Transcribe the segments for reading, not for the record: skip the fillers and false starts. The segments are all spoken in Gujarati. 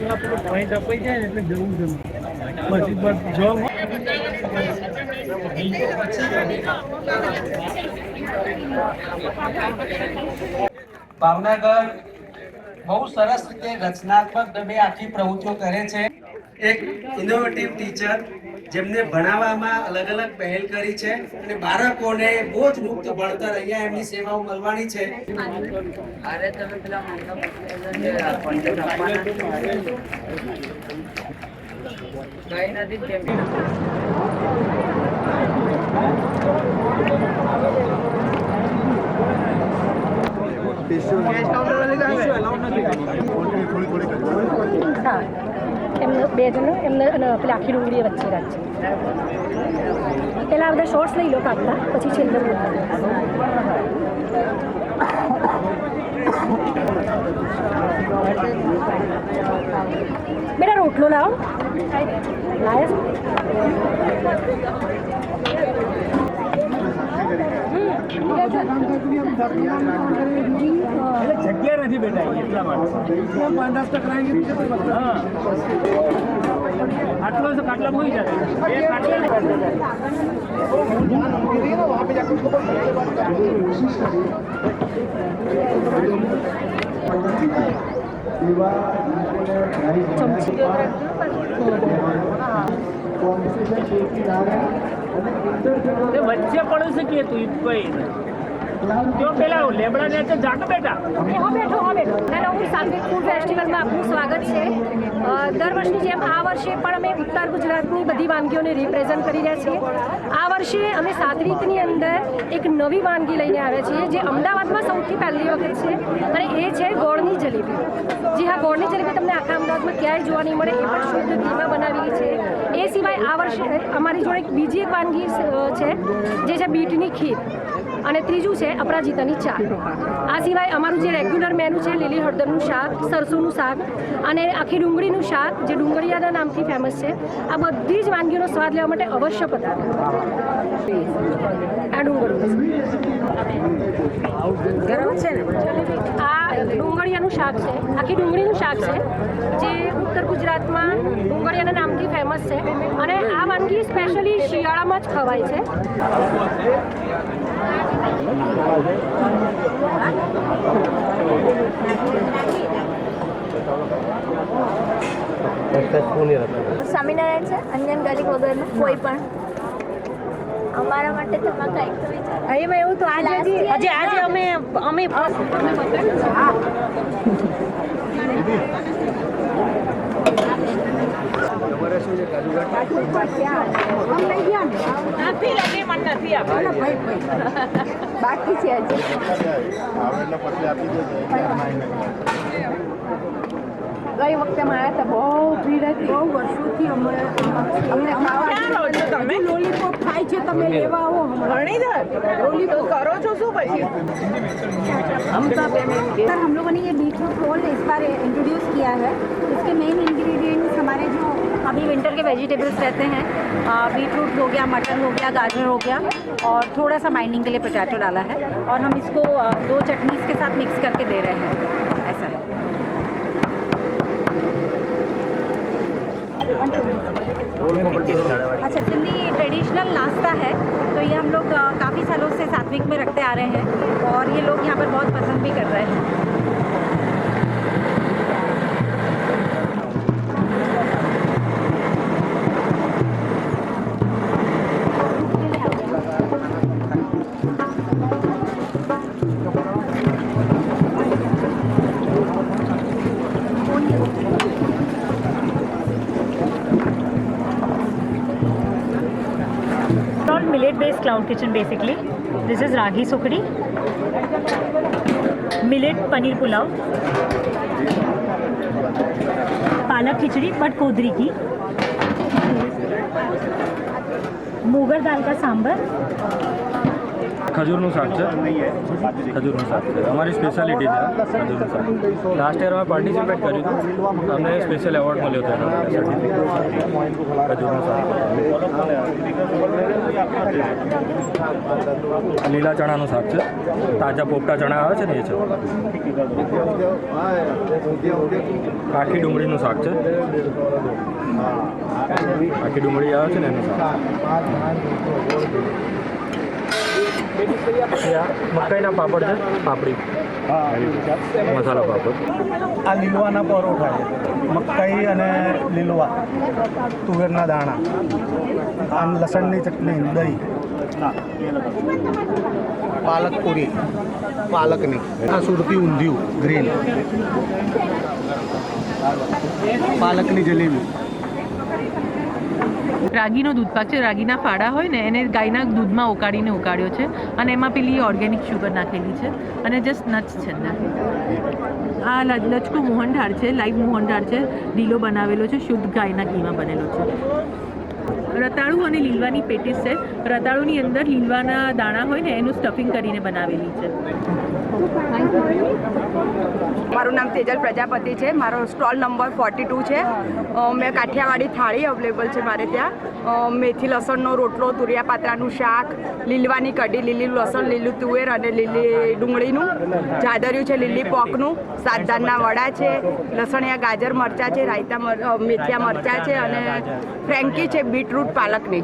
પોઈન્ટ અપાઈ જાય ને એટલે જવું છે પછી બસ જોબ ભાવનગર બહુ સરસ રીતે રચનાત્મક ઢબે આખી પ્રવૃત્તિઓ કરે છે। એક ઇનોવેટિવ ટીચર જેમને ભણાવવામાં અલગ અલગ પહેલ કરી છે અને બાળકોને બોજ મુક્ત ભણતર અહીંયા એમની સેવાઓ મળવાની છે। हाँ એમને બે જણ એમને પેલા આખી ડુંગળી વચ્ચે રાખશે પહેલાં બધા શોર્ટ્સ લઈ લો કાપતા પછી છેલ્લે બેટા રોટલો લાવો લાયા જગ્યા નથી બેટા એટલા માટે 5-10 આટલો કાટલા મૂકી જાય વચ્ચે પડે છે કે તું ભાઈ જો પેલા લેબડા ને તો જાતો બેટા બેઠો હેલો સાત્વિક ફૂડ ફેસ્ટિવલમાં આપનું સ્વાગત છે। દર વર્ષની જેમ આ વર્ષે પણ અમે ઉત્તર ગુજરાતની બધી વાનગીઓને રિપ્રેઝન્ટ કરી રહ્યા છીએ। આ વર્ષે અમે સાત્વિકની અંદર એક નવી વાનગી લઈને આવ્યા છીએ જે અમદાવાદમાં સૌથી પહેલી વખત છે અને એ છે ગોળની જલેબી। જી હા, ગોળની જલેબી તમને આખા અમદાવાદમાં ક્યાંય જોવા નહીં મળે, એ પણ શુદ્ધ ઘીમાં બનાવેલી છે। એ સિવાય આ વર્ષે અમારી જોડે બીજી એક વાનગી છે જે છે બીટની ખીર અને ત્રીજું છે અપરાજિતાની ચા। આ સિવાય અમારું જે રેગ્યુલર મેનુ છે લીલી હળદરનું શાક, સરસોનું શાક અને આખી ડુંગળીનું શાક જે ડુંગળિયાના નામથી ફેમસ છે। આ બધી જ વાનગીઓનો સ્વાદ લેવા માટે અવશ્ય પધારો। આ ડુંગળી ગરમ છે ને, આ ડુંગળિયાનું શાક છે, આખી ડુંગળીનું શાક છે જે ઉત્તર ગુજરાતમાં ડુંગળિયાના નામથી ફેમસ છે અને આ વાનગી સ્પેશિયલી શિયાળામાં જ ખવાય છે। સ્વામિનારાયણ છે અંજન ગાલિક વગરનું કોઈ પણ અમારા માટે તો મકાઈ એમાં એવું તો આજે અમે બાકી છે હજી ગઈ વખતે મારા તો બહુ ભીડ હતી, બહુ વર્ષોથી અમને ખાવા લોલીપોપ ખાય છે, તમે લેવા આવો ઘણીધર લોલીપોપ કરો છો શું પછી सर हम लोगों ने ये बीटरूट रोल इस बार इंट्रोड्यूस किया है। इसके मेन इंग्रेडिएंट्स हमारे जो अभी विंटर के वेजिटेबल्स रहते हैं, बीटरूट हो गया, मटर हो गया, गाजर हो गया और थोड़ा सा बाइंडिंग के लिए पोटैटो डाला है और हम इसको 2 चटनीज के साथ मिक्स करके दे रहे हैं। ऐसा है। अच्छा, सिंधी ट्रेडिशनल नाश्ता है तो ये हम लोग काफ़ी सालों से सात्विक में रखते आ रहे हैं और ये लोग यहाँ पर बहुत पसंद भी कर रहे हैं। Millet based cloud kitchen basically. This is ragi sukdi, millet paneer pulao, पालक खिचड़ी बट कोदरी की, मूंगर दाल का सांबर, ખજૂરનું શાક છે. ખજૂરનું શાક છે અમારી સ્પેશિયાલિટી છે ખજૂરનું શાક. લાસ્ટ યર અમે પાર્ટિસિપેટ કર્યું હતું, અમને સ્પેશિયલ એવોર્ડ મળ્યો હતો એના માટે સર્ટિફિકેટ. ખજૂરનું શાક. લીલા ચણાનું શાક છે, તાજા પોપટા ચણા આવે છે ને એ છે. આખી ડુંગળીનું શાક છે, આખી ડુંગળી આવે છે ને એનું શાક. મકાઈના પાપડ છે, પાપડી મસાલા પાપડ. આ લીલવાના પરોઠા છે, મકાઈ અને લીલવા, તુવેરના દાણા, આમ લસણની ચટણી, દહીં, પાલક પૂરી, પાલકની, આ સુરતી ઊંધિયું ગ્રીન, પાલકની જલેબી. રાગીનો દૂધપાક છે. રાગીના ફાડા હોય ને એને ગાયના દૂધમાં ઉકાળ્યો છે અને એમાં પેલી ઓર્ગેનિક શુગર નાખેલી છે અને જસ્ટ નટ્સ છે અંદર. આ લચકો મોહનથાળ છે, લાઈવ મોહનથાળ છે, ઢીલો બનાવેલો છે, શુદ્ધ ગાયના ઘીમાં બનેલો છે. રતાળું અને લીલવાની પેટીસ છે. રતાળુની અંદર લીલવાના દાણા હોય ને એનું સ્ટફિંગ કરીને બનાવેલી છે. મારું નામ તેજલ પ્રજાપતિ છે. મારો સ્ટોલ નંબર 42 છે. મેં કાઠિયાવાડી થાળી અવેલેબલ છે મારે ત્યાં. મેથી લસણનો રોટલો, તુરિયા પાત્રાનું શાક, લીલવાની કઢી, લીલું લસણ, લીલું તુવેર અને લીલી ડુંગળીનું, જાદરિયું છે, લીલી પોકનું, સાતધાનના વડા છે, લસણિયા ગાજર મરચાં છે, રાયતા મેથિયા મરચાં છે અને ફ્રેન્કી છે બીટરૂટ પાલકની.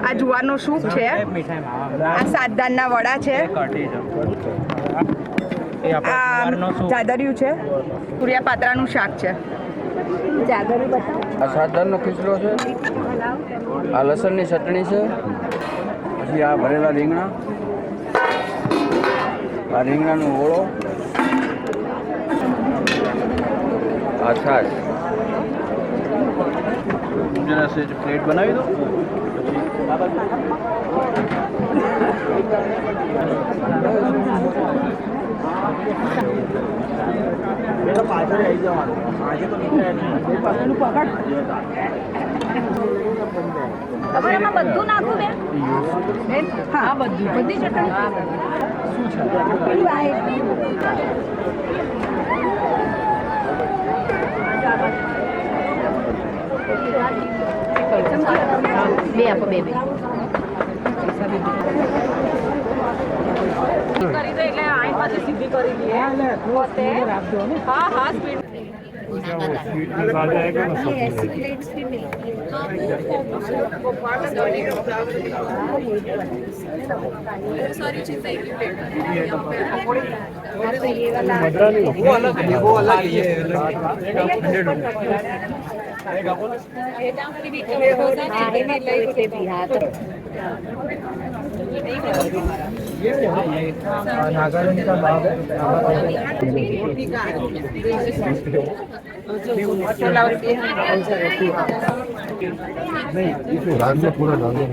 આ જુવારનો સૂપ છે, આ સાતધાનના વડા છે, આ જાદરિયું છે, તુરિયા પાત્રાનું શાક છે. આ સાતધાનનો ખીચડો છે, આ લસણની ચટણી છે, પછી આ ભરેલા રીંગણા, આ રીંગણાનો ઓળો, આ છાશ. જરા સેજ પ્લેટ બનાવી દો. પાછળ આવી જવાનું આજે તો એમાં બધું નાખું બેન? હા બધી ચટણી. બે આપો, બે કરી દે એટલે આઈ પાસે સીધી કરી દઈએ. હા હા સ્પીડ. ऐसी प्लेट्स भी मिलती है. सारी चीजें एक प्लेट में. ये वाला वो अलग है, वो अलग है, ये नागालैंड का भाव है. रात में पूरा डाल दो.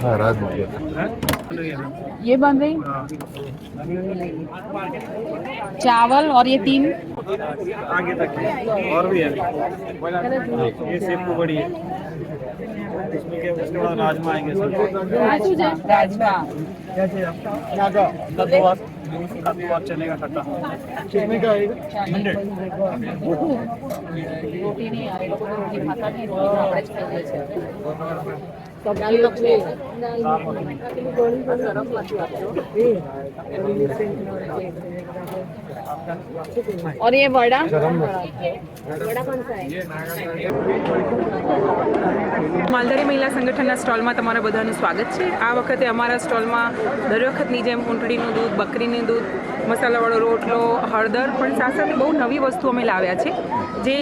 हाँ रात में ये बन रही चावल और ये 3 आगे तक और भी है. ये सेब को बड़ी है, इसमें क्या उसके बाद राजमा आएंगे. राजमा कद्दू चने का खट्टा कितने का आएगा? 100. रोटी नहीं आ रही, लोगों को रोटी खाता नहीं, रोटी આપણે જ ખાઈએ છે. સબ્જી છે. और ये वड़ा कौन सा है? માલધારી મહિલા સંગઠનના સ્ટોલમાં તમારા બધાનું સ્વાગત છે. આ વખતે અમારા સ્ટોલમાં દર વખતની જેમ ઊંટડીનું દૂધ, બકરીનું દૂધ, મસાલાવાળો રોટલો, હળદર, પણ સાથે સાથે બહુ નવી વસ્તુ અમે લાવ્યા છે. જે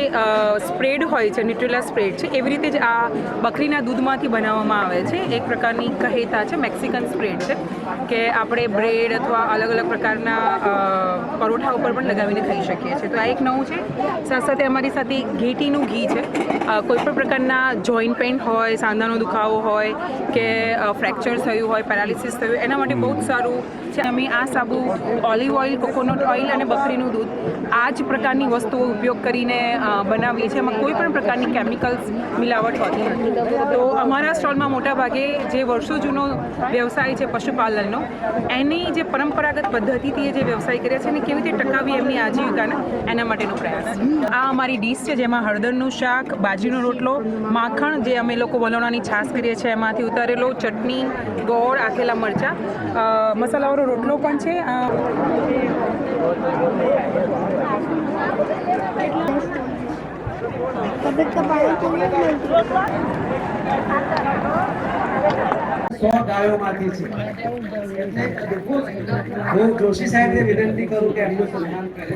સ્પ્રેડ હોય છે, ન્યુટ્રેલા સ્પ્રેડ છે, એવી રીતે જ આ બકરીના દૂધમાંથી બનાવવામાં આવે છે. એક પ્રકારની કહેતા છે, મેક્સિકન સ્પ્રેડ છે કે આપણે બ્રેડ અથવા અલગ અલગ પ્રકારના પરોઠા ઉપર પણ લગાવીને ખાઈ શકીએ છીએ. તો આ એક નવું છે. સાથે સાથે અમારી સાથે ઘેટીનું ઘી છે. કોઈપણ પ્રકારના જોઈન્ટ પેઇન હોય, સાંધાનો દુખાવો હોય કે ફ્રેક્ચર થયું હોય, પેરાલિસિસ થયું, એના માટે બહુ જ સારું છે. અમે આ સાબુ ઓલિવ ઓઇલ, કોકોનટ ઓઇલ અને બકરીનું દૂધ આ જ પ્રકારની વસ્તુઓ ઉપયોગ કરીને બનાવીએ છીએ. એમાં કોઈ પણ પ્રકારની કેમિકલ્સ મિલાવટ હોતી નથી. તો અમારા સ્ટોલમાં મોટાભાગે જે વર્ષો જૂનો વ્યવસાય છે પશુપાલનનો, એની જે પરંપરાગત પદ્ધતિથી જે વ્યવસાય કર્યા છે અને કેવી રીતે ટકાવી એમની આજીવિકાને, એના માટેનો પ્રયાસ. આ અમારી ડીશ છે જેમાં હળદરનું શાક, બાજરીનો રોટલો, માખણ જે અમે લોકો વલોણાની છાશ કરીએ છીએ એમાંથી ઉતારેલો, ચટણી, ગોળ, આખેલા મરચાં, મસાલાવાળો રોટલો પણ છે. ગાયોમાંથી છે. હું જોશી સાહેબને વિનંતી કરું કે એમનું સન્માન કરે.